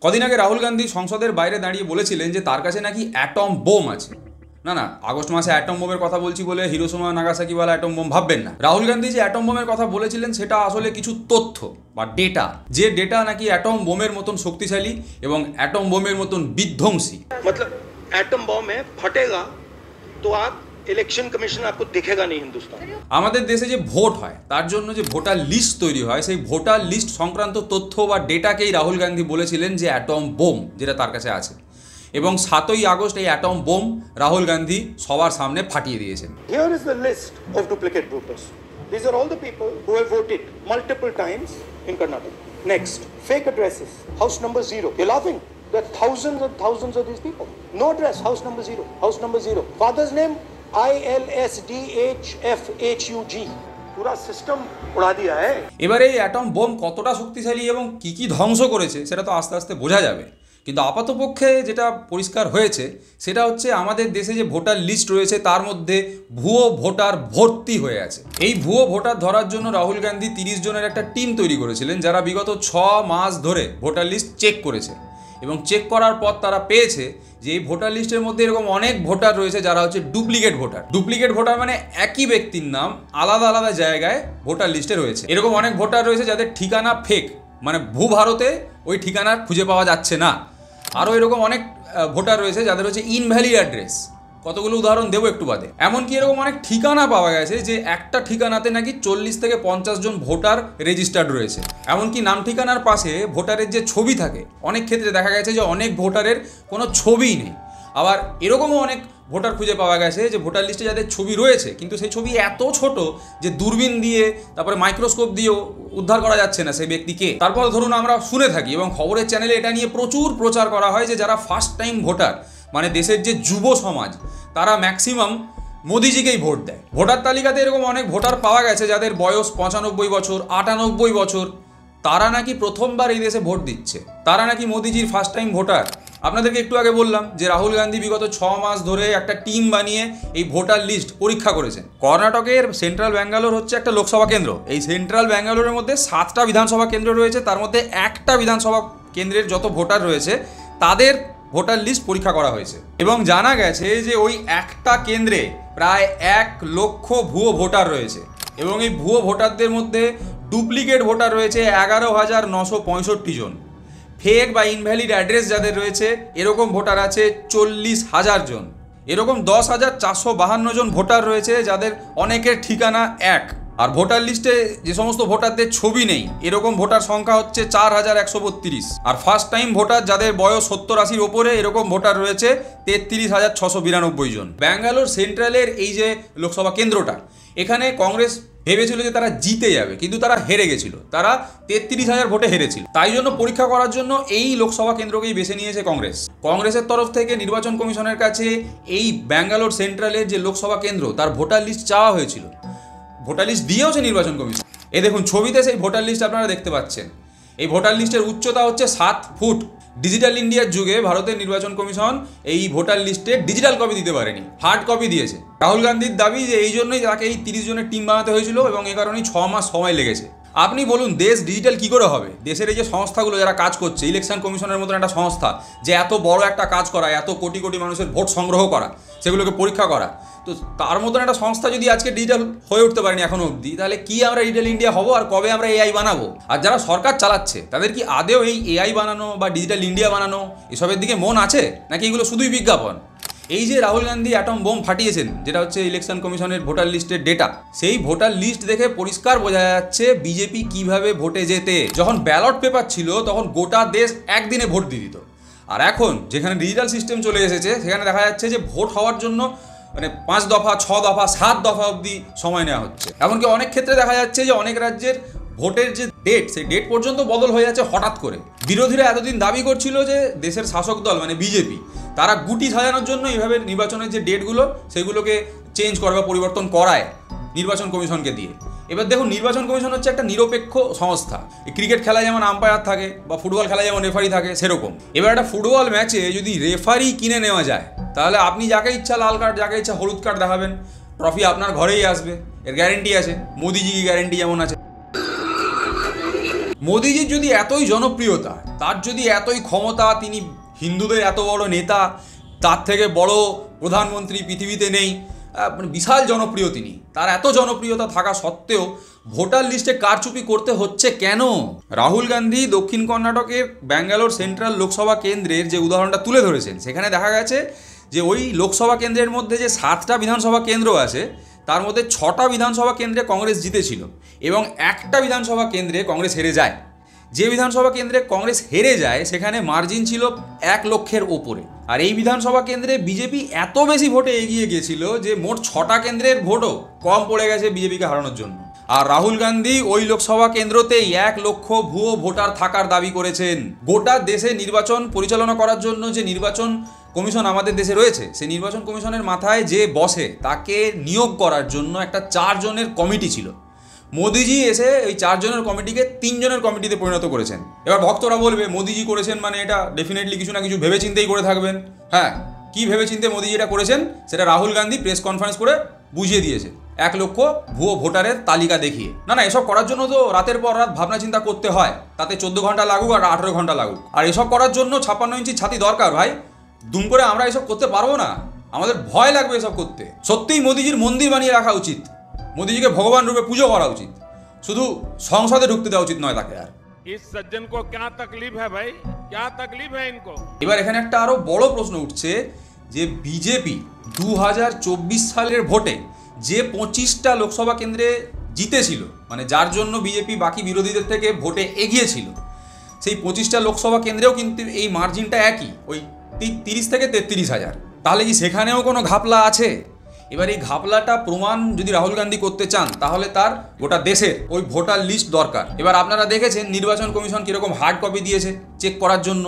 কদিন আগে রাহুল গান্ধী সংসদের বাইরে দাঁড়িয়ে বলেছিলেন যে তার কাছে নাকি অ্যাটম বোম আছে। না, আগস্ট মাসে অ্যাটম বোমের কথা বলছি বলে হিরোশিমা নাগাসাকিওয়ালা অ্যাটম বোম ভাববেন না। রাহুল গান্ধী যে অ্যাটম বোমের কথা বলেছিলেন সেটা আসলে কিছু তথ্য বা ডেটা, যে ডেটা নাকি অ্যাটম বোমের মতন শক্তিশালী এবং অ্যাটম বোমের মতন বিধ্বংসী। मतलब एटम बम है, फटेगा तो आप ইলেকশন কমিশন आपको दिखेगा नहीं हिंदुस्तान। আমাদের দেশে যে ভোট হয় তার জন্য যে ভোটার লিস্ট তৈরি হয়, সেই ভোটার লিস্ট সংক্রান্ত তথ্য বা ডেটাকেই রাহুল গান্ধী বলেছিলেন যে অ্যাটম বোম যেটা তার কাছে আছে, এবং 7ই আগস্ট এই অ্যাটম বোম রাহুল গান্ধী সবার সামনে ফাটিয়ে দিয়েছেন। Here is the list of duplicate voters. These are all the people who have voted multiple times in Karnataka. Next, fake addresses. House number 0. You're laughing? There are thousands and thousands of these people. No address. House number 0. House number 0. Father's name ILSDHFHUG. पूरा system उड़ा दिया है। এবারে এই atom bomb কতটা শক্তিশালী এবং কি ধ্বংস করেছে সেটা তো আস্তে আস্তে বোঝা যাবে, কিন্তু আপাতপক্ষে যেটা পরিষ্কার হয়েছে সেটা হচ্ছে আমাদের দেশে যে ভোটার লিস্ট রয়েছে তার মধ্যে ভুয়ো ভোটার ভর্তি হয়ে আছে। এই ভুয়ো ভোটার ধরার জন্য রাহুল গান্ধী 30 জনের একটা টিম তৈরি করেছিলেন, যারা বিগত 6 মাস ধরে ভোটার লিস্ট চেক করেছে, এবং চেক করার পর তারা পেয়েছে যে এই ভোটার লিস্টের মধ্যে এরকম অনেক ভোটার রয়েছে যারা হচ্ছে ডুপ্লিকেট ভোটার। ডুপ্লিকেট ভোটার মানে একই ব্যক্তির নাম আলাদা আলাদা জায়গায় ভোটার লিস্টে রয়েছে। এরকম অনেক ভোটার রয়েছে যাদের ঠিকানা ফেক, মানে ভারতে ওই ঠিকানা খুঁজে পাওয়া যাচ্ছে না। আরও এরকম অনেক ভোটার রয়েছে যাদের হচ্ছে ইনভ্যালিড অ্যাড্রেস। কতগুলো উদাহরণ দেবো একটু বাদে। এমনকি এরকম অনেক ঠিকানা পাওয়া গেছে যে একটা ঠিকানাতে নাকি 40 থেকে 50 জন ভোটার রেজিস্টার্ড রয়েছে। এমনকি নাম ঠিকানার পাশে ভোটারের যে ছবি থাকে, অনেক ক্ষেত্রে দেখা গেছে যে অনেক ভোটারের কোনো ছবিই নেই। আবার এরকমও অনেক ভোটার খুঁজে পাওয়া গেছে যে ভোটার লিস্টে যাদের ছবি রয়েছে কিন্তু সেই ছবি এত ছোট যে দূরবীন দিয়ে তারপরে মাইক্রোস্কোপ দিয়েও উদ্ধার করা যাচ্ছে না সেই ব্যক্তিকে। তারপর ধরুন আমরা শুনে থাকি এবং খবরের চ্যানেলে এটা নিয়ে প্রচুর প্রচার করা হয় যে যারা ফার্স্ট টাইম ভোটার, মানে দেশের যে যুব সমাজ, তারা ম্যাক্সিমাম মোদিজিকেই ভোট দেয়। ভোটার তালিকাতে এরকম অনেক ভোটার পাওয়া গেছে যাদের বয়স 95 বছর, 98 বছর, তারা নাকি প্রথমবার এই দেশে ভোট দিচ্ছে, তারা নাকি মোদিজির ফার্স্ট টাইম ভোটার। আপনাদেরকে একটু আগে বললাম যে রাহুল গান্ধী বিগত 6 মাস ধরে একটা টিম বানিয়ে এই ভোটার লিস্ট পরীক্ষা করেছেন। কর্ণাটকের সেন্ট্রাল ব্যাঙ্গালোর হচ্ছে একটা লোকসভা কেন্দ্র। এই সেন্ট্রাল ব্যাঙ্গালোরের মধ্যে 7টা বিধানসভা কেন্দ্র রয়েছে, তার মধ্যে একটা বিধানসভা কেন্দ্রের যত ভোটার রয়েছে তাদের ভোটার লিস্ট পরীক্ষা করা হয়েছে, এবং জানা গেছে যে ওই একটা কেন্দ্রে প্রায় 1 লক্ষ ভুয়ো ভোটার রয়েছে, এবং এই ভুয়ো ভোটারদের মধ্যে ডুপ্লিকেট ভোটার রয়েছে 11,965 জন। ফেক বা ইনভ্যালিড অ্যাড্রেস যাদের রয়েছে এরকম ভোটার আছে 40,000 জন। এরকম 10,452 জন ভোটার রয়েছে যাদের অনেকের ঠিকানা এক। আর ভোটার লিস্টে যে সমস্ত ভোটারদের ছবি নেই এরকম ভোটার সংখ্যা হচ্ছে 4,132। আর ফার্স্ট টাইম ভোটার যাদের বয়স 70-80 ওপরে এরকম ভোটার রয়েছে 33,692 জন। ব্যাঙ্গালোর সেন্ট্রালের এই যে লোকসভা কেন্দ্রটা, এখানে কংগ্রেস ভেবেছিল যে তারা জিতে যাবে, কিন্তু তারা হেরে গেছিল। তারা 33,000 ভোটে হেরেছিল। তাই জন্য পরীক্ষা করার জন্য এই লোকসভা কেন্দ্রকেই বেছে নিয়েছে কংগ্রেস। কংগ্রেসের তরফ থেকে নির্বাচন কমিশনের কাছে এই ব্যাঙ্গালোর সেন্ট্রালের যে লোকসভা কেন্দ্র তার ভোটার লিস্ট চাওয়া হয়েছিল। ভোটার লিস্ট দিয়েওছে নির্বাচন কমিশন। এই দেখুন ছবিতে সেই ভোটার লিস্ট আপনারা দেখতে পাচ্ছেন। এই ভোটার লিস্টের উচ্চতা হচ্ছে 7 ফুট। ডিজিটাল ইন্ডিয়ার যুগে ভারতের নির্বাচন কমিশন এই ভোটার লিস্টে ডিজিটাল কপি দিতে পারেনি, হার্ড কপি দিয়েছে। রাহুল গান্ধীর দাবি যে এই জন্যই তাকে এই 30 জনের টিম বানাতে হয়েছিল এবং এ কারণেই 6 মাস সময় লেগেছে। আপনি বলুন দেশ ডিজিটাল কী করে হবে? দেশের এই যে সংস্থাগুলো যারা কাজ করছে, ইলেকশন কমিশনের মতন একটা সংস্থা যে এত বড় একটা কাজ করা, এত কোটি কোটি মানুষের ভোট সংগ্রহ করা, সেগুলোকে পরীক্ষা করা, তো তার মতন একটা সংস্থা যদি আজকে ডিজিটাল হয়ে উঠতে পারেনি এখনো অবধি, তাহলে কি আমরা ডিজিটাল ইন্ডিয়া হবো? আর কবে আমরা এআই বানাবো? আর যারা সরকার চালাচ্ছে তাদের কি আদেও এই এআই বানানো বা ডিজিটাল ইন্ডিয়া বানানো এসবের দিকে মন আছে, নাকি এগুলো শুধুই বিজ্ঞাপন? এই যে রাহুল গান্ধী অ্যাটম বোম ফাটিয়েছেন, যেটা হচ্ছে ইলেকশন কমিশনের ভোটার লিস্টের ডেটা, সেই ভোটার লিস্ট দেখে পরিষ্কার বোঝা যাচ্ছে বিজেপি কিভাবে ভোটে যেতে। যখন ব্যালট পেপার ছিল তখন গোটা দেশ একদিনে ভোট দিয়ে দিত, আর এখন যেখানে ডিজিটাল সিস্টেম চলে এসেছে সেখানে দেখা যাচ্ছে যে ভোট হওয়ার জন্য মানে 5 দফা, 6 দফা, 7 দফা অবধি সময় নেওয়া হচ্ছে। এমনকি অনেক ক্ষেত্রে দেখা যাচ্ছে যে অনেক রাজ্যের ভোটের যে ডেট, সেই ডেট পর্যন্ত বদল হয়ে যাচ্ছে হঠাৎ করে। বিরোধীরা এতদিন দাবি করছিল যে দেশের শাসক দল মানে বিজেপি তারা গুটি সাজানোর জন্য এইভাবে নির্বাচনের যে ডেটগুলো সেগুলোকে চেঞ্জ করে বা পরিবর্তন করায় নির্বাচন কমিশনকে দিয়ে। এবার দেখুন নির্বাচন কমিশন হচ্ছে একটা নিরপেক্ষ সংস্থা। ক্রিকেট খেলায় যেমন আম্পায়ার থাকে বা ফুটবল খেলায় যেমন রেফারি থাকে সেরকম। এবার একটা ফুটবল ম্যাচে যদি রেফারি কিনে নেওয়া যায় তাহলে আপনি যাকে ইচ্ছা লাল কার্ড, যাকে ইচ্ছা হলুদ কার্ড দেখাবেন, ট্রফি আপনার ঘরেই আসবে, এর গ্যারেন্টি আছে। মোদিজি কি গ্যারেন্টি যেমন আছে, মোদিজির যদি এতই জনপ্রিয়তা, তার যদি এতই ক্ষমতা, তিনি হিন্দুদের এত বড় নেতা, তার থেকে বড় প্রধানমন্ত্রী পৃথিবীতে নেই, মানে বিশাল জনপ্রিয় তিনি, তার এত জনপ্রিয়তা থাকা সত্ত্বেও ভোটার লিস্টে কারচুপি করতে হচ্ছে কেন? রাহুল গান্ধী দক্ষিণ কর্ণাটকের ব্যাঙ্গালোর সেন্ট্রাল লোকসভা কেন্দ্রের যে উদাহরণটা তুলে ধরেছেন, সেখানে দেখা গেছে যে ওই লোকসভা কেন্দ্রের মধ্যে যে 7টা বিধানসভা কেন্দ্র আছে, তার মধ্যে 6টা বিধানসভা কেন্দ্রে কংগ্রেস জিতেছিল এবং একটা বিধানসভা কেন্দ্রে কংগ্রেস হেরে যায়। যে বিধানসভা কেন্দ্রে কংগ্রেস হেরে যায় সেখানে মার্জিন ছিল 1 লক্ষের ওপরে। আর এই বিধানসভা কেন্দ্রে বিজেপি এত বেশি ভোটে এগিয়ে গিয়েছিল যে মোট 6টা কেন্দ্রের ভোটও কম পড়ে গেছে বিজেপিকে হারানোর জন্য। আর রাহুল গান্ধী ওই লোকসভা কেন্দ্রতেই 1 লক্ষ ভুয়ো ভোটার থাকার দাবি করেছেন। গোটা দেশে নির্বাচন পরিচালনা করার জন্য যে নির্বাচন কমিশন আমাদের দেশে রয়েছে, সেই নির্বাচন কমিশনের মাথায় যে বসে তাকে নিয়োগ করার জন্য একটা 4 জনের কমিটি ছিল। মোদিজি এসে এই 4 জনের কমিটিকে 3 জনের কমিটিতে পরিণত করেছেন। এবার ভক্তরা বলবে মোদিজি করেছেন মানে এটা ডেফিনেটলি কিছু না কিছু ভেবেচিন্তেই করে থাকবেন। হ্যাঁ, কি ভেবেচিন্তে মোদিজি এটা করেছেন সেটা রাহুল গান্ধী প্রেস কনফারেন্স করে বুঝিয়ে দিয়েছে 1 লক্ষ ভুয়ো ভোটারের তালিকা দেখিয়ে। না, এসব করার জন্য তো রাতের পর রাত ভাবনা চিন্তা করতে হয়, তাতে 14 ঘন্টা লাগুক আর 18 ঘন্টা লাগুক। আর এসব করার জন্য 56 ইঞ্চি ছাতি দরকার ভাই। দুম করে আমরা এসব করতে পারবো না, আমাদের ভয় লাগবে এসব করতে। সত্যিই মোদিজির মন্দির বানিয়ে রাখা উচিত, মোদিজিকে ভগবান রূপে পুজো করা উচিত, শুধু সংসদে ঢুকতে দেওয়া উচিত নয় তাকে। আর इस सज्जन को क्या तकलीफ है भाई, क्या तकलीफ है इनको? এবার এখানে একটা আরো বড় প্রশ্ন উঠছে যে বিজেপি 2024 সালের ভোটে যে 25টা লোকসভা কেন্দ্রে জিতেছিল, মানে যার জন্য বিজেপি বাকি বিরোধীদের থেকে ভোটে এগিয়েছিল, সেই 25টা লোকসভা কেন্দ্রেও কিন্তু এই মার্জিনটা একই, ওই 30 থেকে 33 হাজার। তাহলে কি সেখানেও কোনো ঘাপলা আছে? এবার এই ঘাপলাটা প্রমাণ যদি রাহুল গান্ধী করতে চান তাহলে তার গোটা দেশের ওই ভোটার লিস্ট দরকার। এবার আপনারা দেখেছেন নির্বাচন কমিশন কীরকম হার্ড কপি দিয়েছে চেক করার জন্য।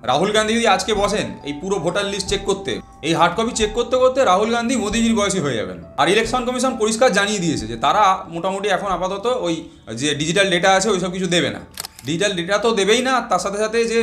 রাহুল গান্ধী যদি আজকে বসেন এই পুরো ভোটার লিস্ট চেক করতে, এই হার্ড কপি চেক করতে করতে রাহুল গান্ধী মোদিজির বয়সী হয়ে যাবেন। আর ইলেকশন কমিশন পরিষ্কার জানিয়ে দিয়েছে যে তারা মোটামুটি এখন আপাতত ওই যে ডিজিটাল ডেটা আছে ওই সব কিছু দেবে না। ডিজিটাল ডেটা তো দেবেই না, তার সাথে সাথে যে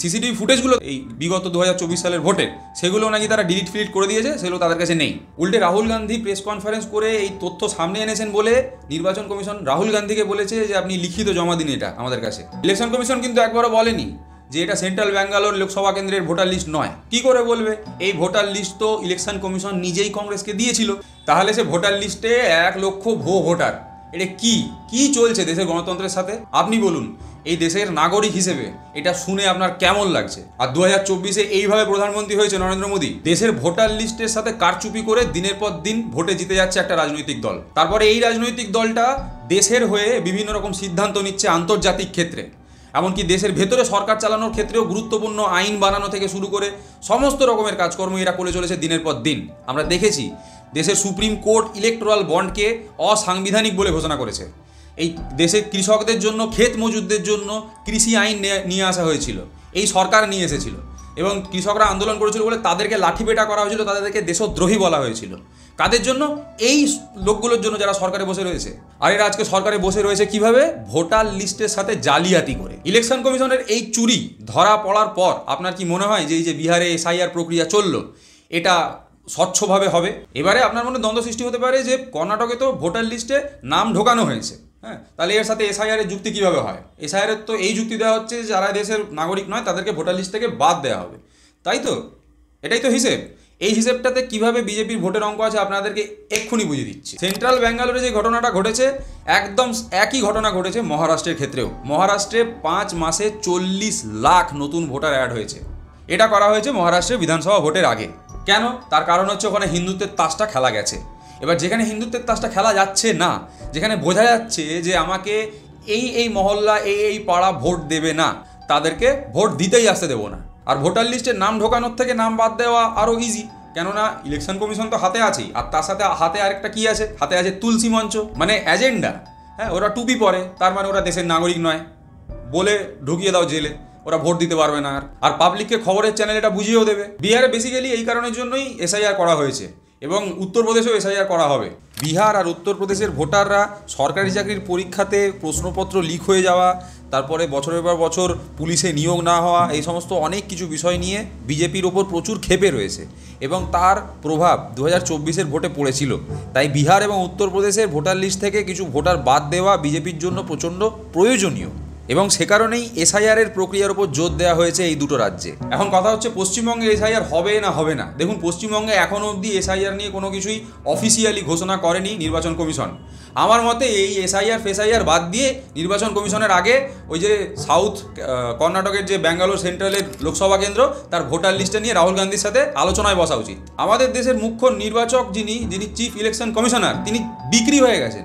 সিসিটিভি ফুটেজগুলো এই বিগত 2024 সালের ভোটের, সেগুলো নাকি তারা ডিলিট ফিলিট করে দিয়েছে, সেগুলো তাদের কাছে নেই। উল্টে রাহুল গান্ধী প্রেস কনফারেন্স করে এই তথ্য সামনে এনেছেন বলে নির্বাচন কমিশন রাহুল গান্ধীকে বলেছে যে আপনি লিখিত জমা দিন এটা আমাদের কাছে। ইলেকশন কমিশন কিন্তু একবারও বলেনি যে এটা সেন্ট্রাল ব্যাঙ্গালোর লোকসভা কেন্দ্রের ভোটার লিস্ট নয়। কি করে বলবে? এই ভোটার লিস্ট তো ইলেকশন কমিশন নিজেই কংগ্রেসকে দিয়েছিল। তাহলে সে ভোটার লিস্টে 1 লক্ষ ভুয়ো ভোটার, এটা কি চলছে দেশের গণতন্ত্রের সাথে? আপনি বলুন, এই দেশের নাগরিক হিসেবে এটা শুনে আপনার কেমন লাগছে? আর 2024-এ এইভাবে প্রধানমন্ত্রী হয়েছে নরেন্দ্র মোদী, দেশের ভোটার লিস্টের সাথে কারচুপি করে দিনের পর দিন ভোটে জিতে যাচ্ছে একটা রাজনৈতিক দল। তারপরে এই রাজনৈতিক দলটা দেশের হয়ে বিভিন্ন রকম সিদ্ধান্ত নিচ্ছে আন্তর্জাতিক ক্ষেত্রে, এমনকি দেশের ভেতরে সরকার চালানোর ক্ষেত্রেও গুরুত্বপূর্ণ আইন বানানো থেকে শুরু করে সমস্ত রকমের কাজকর্ম এরা করে চলেছে দিনের পর দিন। আমরা দেখেছি দেশের সুপ্রিম কোর্ট ইলেকটোরাল বন্ডকে অসাংবিধানিক বলে ঘোষণা করেছে। এই দেশের কৃষকদের জন্য, ক্ষেত মজুরদের জন্য কৃষি আইন নিয়ে আসা হয়েছিল, এই সরকার নিয়ে এসেছিল, এবং কৃষকরা আন্দোলন করেছিল বলে তাদেরকে লাঠিপেটা করা হয়েছিল, তাদেরকে দেশদ্রোহী বলা হয়েছিল। কাদের জন্য? এই লোকগুলোর জন্য যারা সরকারে বসে রয়েছে। আর এরা আজকে সরকারে বসে রয়েছে কিভাবে? ভোটার লিস্টের সাথে জালিয়াতি করে। ইলেকশন কমিশনের এই চুরি ধরা পড়ার পর আপনার কি মনে হয় যে এই যে বিহারে এসআইআর প্রক্রিয়া চললো এটা স্বচ্ছভাবে হবে? এবারে আপনার মনে দ্বন্দ্ব সৃষ্টি হতে পারে যে কর্ণাটকে তো ভোটার লিস্টে নাম ঢোকানো হয়েছে, হ্যাঁ, তাহলে এর সাথে এসআইআরের যুক্তি কীভাবে হয়? এসআইআরের তো এই যুক্তি দেওয়া হচ্ছে যে যারা দেশের নাগরিক নয় তাদেরকে ভোটার লিস্ট থেকে বাদ দেওয়া হবে, তাই তো? এটাই তো হিসেব। এই হিসেবটাতে কিভাবে বিজেপির ভোটের অঙ্ক আছে আপনাদেরকে এক্ষুনি বুঝিয়ে দিচ্ছি। সেন্ট্রাল ব্যাঙ্গালোরে যে ঘটনাটা ঘটেছে একদম একই ঘটনা ঘটেছে মহারাষ্ট্রের ক্ষেত্রেও। মহারাষ্ট্রে 5 মাসে 40 লাখ নতুন ভোটার অ্যাড হয়েছে। এটা করা হয়েছে মহারাষ্ট্রের বিধানসভা ভোটের আগে। কেন? তার কারণ হচ্ছে ওখানে হিন্দুত্বের তাসটা খেলা গেছে। এবার যেখানে হিন্দুত্বের তাসটা খেলা যাচ্ছে না, যেখানে বোঝা যাচ্ছে যে আমাকে এই মহল্লা এই পাড়া ভোট দেবে না, তাদেরকে ভোট দিতেই আসতে দেবো না। আর ভোটার লিস্টে নাম ঢোকানোর থেকে নাম বাদ দেওয়া আরও ইজি, কেননা ইলেকশন কমিশন তো হাতে আছেই, আর তার সাথে হাতে আরেকটা কি আছে? হাতে আছে তুলসী মঞ্চ, মানে এজেন্ডা। হ্যাঁ, ওরা টুপি পরে, তার মানে ওরা দেশের নাগরিক নয়, বলে ঢুকিয়ে দাও জেলে, ওরা ভোট দিতে পারবে না। আর পাবলিককে খবরের চ্যানেল এটা বুঝিয়েও দেবে। বিহারে বেসিক্যালি এই কারণের জন্যই এসআইআর করা হয়েছে, এবং উত্তরপ্রদেশেও এসআইআর করা হবে। বিহার আর উত্তরপ্রদেশের ভোটাররা সরকারি চাকরির পরীক্ষাতে প্রশ্নপত্র লিক হয়ে যাওয়া, তারপরে বছরের পর বছর পুলিশে নিয়োগ না হওয়া, এই সমস্ত অনেক কিছু বিষয় নিয়ে বিজেপির ওপর প্রচুর ক্ষেপে রয়েছে, এবং তার প্রভাব 2024-এর ভোটে পড়েছিল। তাই বিহার এবং উত্তরপ্রদেশের ভোটার লিস্ট থেকে কিছু ভোটার বাদ দেওয়া বিজেপির জন্য প্রচণ্ড প্রয়োজনীয়। এবং সে কারণেই এসআইআর এর প্রক্রিয়ার উপর জোর দেওয়া হয়েছে এই দুটো রাজ্যে। এখন কথা হচ্ছে পশ্চিমবঙ্গে এসআইআর হবে না হবে না। দেখুন, পশ্চিমবঙ্গে এখনও অবধি এসআইআর নিয়ে কোনো কিছুই অফিসিয়ালি ঘোষণা করেনি নির্বাচন কমিশন। আমার মতে এই এসআইআর বাদ দিয়ে নির্বাচন কমিশনের আগে ওই যে সাউথ কর্ণাটকের যে ব্যাঙ্গালোর সেন্ট্রালের লোকসভা কেন্দ্র তার ভোটার লিস্টে নিয়ে রাহুল গান্ধীর সাথে আলোচনায় বসা উচিত। আমাদের দেশের মুখ্য নির্বাচক যিনি চিফ ইলেকশন কমিশনার, তিনি বিক্রি হয়ে গেছেন,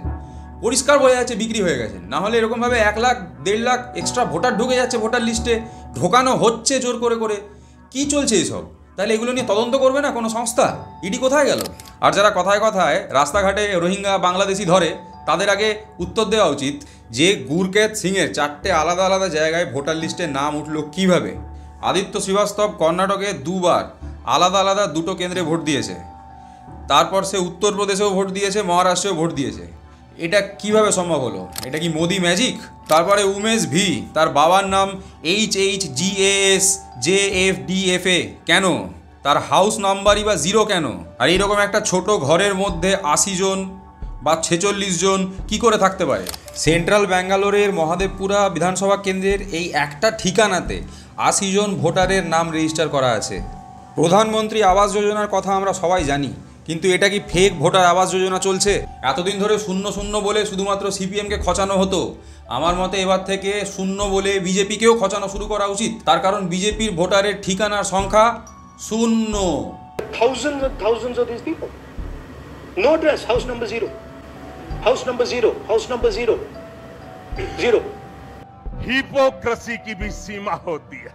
পরিষ্কার বোঝা যাচ্ছে বিক্রি হয়ে গেছেন। না হলে এরকমভাবে 1 লাখ 1.5 লাখ এক্সট্রা ভোটার ঢুকে যাচ্ছে ভোটার লিস্টে, ঢোকানো হচ্ছে জোর করে করে। কী চলছে এসব? তাহলে এগুলো নিয়ে তদন্ত করবে না কোনো সংস্থা? ইডি কোথায় গেল? আর যারা কথায় কথায় রাস্তাঘাটে রোহিঙ্গা বাংলাদেশি ধরে, তাদের আগে উত্তর দেওয়া উচিত যে গুরকেত সিংয়ের 4টে আলাদা আলাদা জায়গায় ভোটার লিস্টে নাম উঠল কীভাবে। আদিত্য শ্রীবাস্তব কর্ণাটকে 2বার আলাদা আলাদা 2টো কেন্দ্রে ভোট দিয়েছে, তারপর সে উত্তরপ্রদেশেও ভোট দিয়েছে, মহারাষ্ট্রেও ভোট দিয়েছে। এটা কিভাবে সম্ভব হলো? এটা কি মোদি ম্যাজিক? তারপরে উমেশ ভি, তার বাবার নাম HHGASJFDFA কেন? তার হাউস নাম্বারই বা 0 কেন? আর এইরকম একটা ছোট ঘরের মধ্যে 80 জন বা 46 জন কি করে থাকতে পারে? সেন্ট্রাল ব্যাঙ্গালোরের মহাদেবপুরা বিধানসভা কেন্দ্রের এই একটা ঠিকানাতে 80 জন ভোটারের নাম রেজিস্টার করা আছে। প্রধানমন্ত্রী আবাস যোজনার কথা আমরা সবাই জানি, কিন্তু এটা কি ফেক ভোটার আবাস যোজনা চলছে? এতদিন ধরে 0 বলে শুধুমাত্র সিপিএমকে খচানো হতো। আমার মতে এবার থেকে 0 বলে বিজেপিকেও খচানো শুরু করা উচিত। তার কারণ বিজেপির ভোটারের ঠিকানার সংখ্যা 0। Thousands and thousands of these people. No address, house number 0. House number 0. House number 0. 0. Hypocrisy की भी सीमा होती है।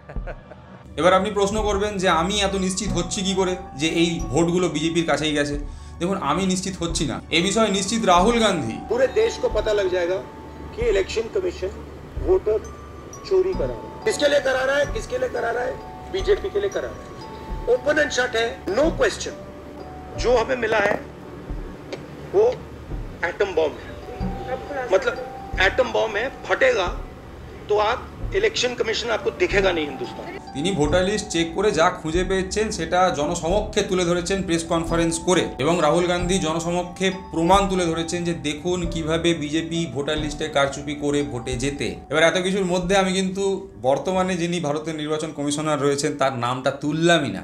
এবার আপনি প্রশ্ন করবেন যে আমি এত নিশ্চিত হচ্ছি কি করে যে এই ভোটগুলো বিজেপির কাছেই গেছে? দেখুন, আমি নিশ্চিত হচ্ছি না, এ বিষয়ে নিশ্চিত রাহুল গান্ধী। पूरे देश को पता लग जाएगा कि इलेक्शन कमीशन वोटर चोरी करा रहा है। किसके लिए करा रहा है? किसके लिए करा रहा है? बीजेपी के लिए करा रहा है। ओपन एंड शट है, नो क्वेश्चन। जो हमें मिला है वो एटम बॉम्ब है। मतलब एटम बॉम्ब है, फटेगा तो आप इलेक्शन कमीशन आपको दिखेगा नहीं हिंदुस्तान। তিনি ভোটার লিস্ট চেক করে যা খুঁজে পেয়েছেন সেটা জনসমক্ষে তুলে ধরেছেন প্রেস কনফারেন্স করে, এবং রাহুল গান্ধী জনসমক্ষে প্রমাণ তুলে ধরেছেন যে দেখুন কিভাবে বিজেপি ভোটার লিস্টে কারচুপি করে ভোটে যেতে। এবার এত কিছুর মধ্যে আমি কিন্তু বর্তমানে যিনি ভারতের নির্বাচন কমিশনার রয়েছেন তার নামটা তুললামই না।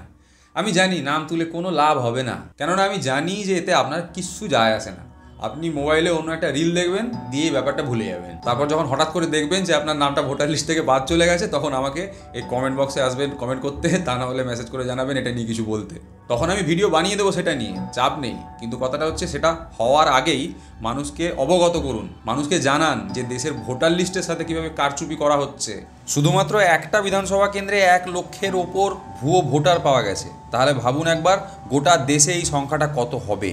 আমি জানি নাম তুলে কোনো লাভ হবে না, কেননা আমি জানি যে এতে আপনার কিচ্ছু যায় আসে না। আপনি মোবাইলে অন্য একটা রিল দেখবেন, দিয়ে ব্যাপারটা ভুলে যাবেন। তারপর যখন হঠাৎ করে দেখবেন যে আপনার নামটা ভোটার লিস্ট থেকে বাদ চলে গেছে, তখন আমাকে এই কমেন্ট বক্সে আসবেন কমেন্ট করতে, তা না হলে মেসেজ করে জানাবেন এটা নিয়ে কিছু বলতে। তখন আমি ভিডিও বানিয়ে দেবো সেটা নিয়ে, চাপ নেই। কিন্তু কথাটা হচ্ছে সেটা হওয়ার আগেই মানুষকে অবগত করুন, মানুষকে জানান যে দেশের ভোটার লিস্টের সাথে কীভাবে কারচুপি করা হচ্ছে। শুধুমাত্র একটা বিধানসভা কেন্দ্রে 1 লক্ষের ওপর ভুয়ো ভোটার পাওয়া গেছে। তাহলে ভাবুন একবার গোটা দেশে এই সংখ্যাটা কত হবে।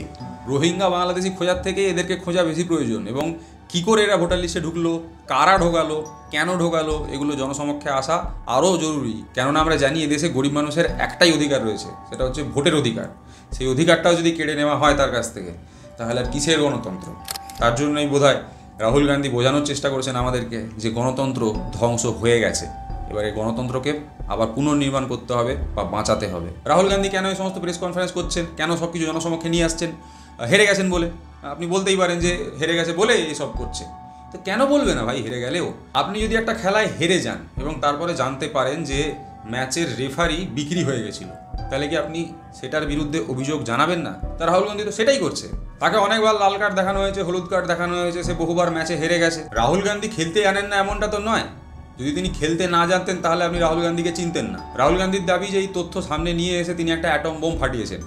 রোহিঙ্গা বাংলাদেশি খোঁজার থেকে এদেরকে খোঁজা বেশি প্রয়োজন, এবং কী করে এরা ভোটার লিস্টে ঢুকলো, কারা ঢোকালো, কেন ঢোকালো, এগুলো জনসমক্ষে আসা আরও জরুরি। কেননা আমরা জানি এদেশে গরিব মানুষের একটাই অধিকার রয়েছে, সেটা হচ্ছে ভোটের অধিকার। সেই অধিকারটাও যদি কেড়ে নেওয়া হয় তার কাছ থেকে, তাহলে আর কিসের গণতন্ত্র? তার জন্যই বোধহয় রাহুল গান্ধী বোঝানোর চেষ্টা করেছেন আমাদেরকে যে গণতন্ত্র ধ্বংস হয়ে গেছে, এবার এই গণতন্ত্রকে আবার পুনর্নির্মাণ করতে হবে বা বাঁচাতে হবে। রাহুল গান্ধী কেন এই সমস্ত প্রেস কনফারেন্স করছেন, কেন সব কিছু জনসমক্ষে নিয়ে আসছেন? হেরে গেছেন বলে। আপনি বলতেই পারেন যে হেরে গেছে বলে এসব করছে, তো কেন বলবে না ভাই হেরে গেলেও? আপনি যদি একটা খেলায় হেরে যান এবং তারপরে জানতে পারেন যে ম্যাচের রেফারি বিক্রি হয়ে গেছিল, তাহলে কি আপনি সেটার বিরুদ্ধে অভিযোগ জানাবেন না? তা রাহুল গান্ধী তো সেটাই করছে। তাকে অনেকবার লাল কার্ড দেখানো হয়েছে, হলুদ কার্ড দেখানো হয়েছে, সে বহুবার ম্যাচে হেরে গেছে। রাহুল গান্ধী খেলতে জানেন না এমনটা তো নয়। যদি তিনি খেলতে না জানতেন তাহলে আপনি রাহুল গান্ধীকে চিনতেন না। রাহুল গান্ধীর দাবি যে এই তথ্য সামনে নিয়ে এসে তিনি একটা অ্যাটম বোম ফাটিয়েছেন।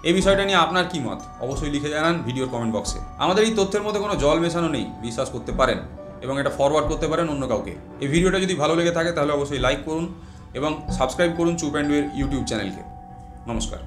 এই বিষয়টা নিয়ে আপনার কি মত অবশ্যই লিখে জানান ভিডিওর কমেন্ট বক্সে। আমাদের এই তথ্যের মধ্যে কোনো জল মেশানো নেই, বিশ্বাস করতে পারেন এবং এটা ফরওয়ার্ড করতে পারেন অন্য কাউকে। এই ভিডিওটা যদি ভালো লেগে থাকে তাহলে অবশ্যই লাইক করুন এবং সাবস্ক্রাইব করুন চুপ অ্যান্ড ডুয়ের ইউটিউব চ্যানেলকে। নমস্কার।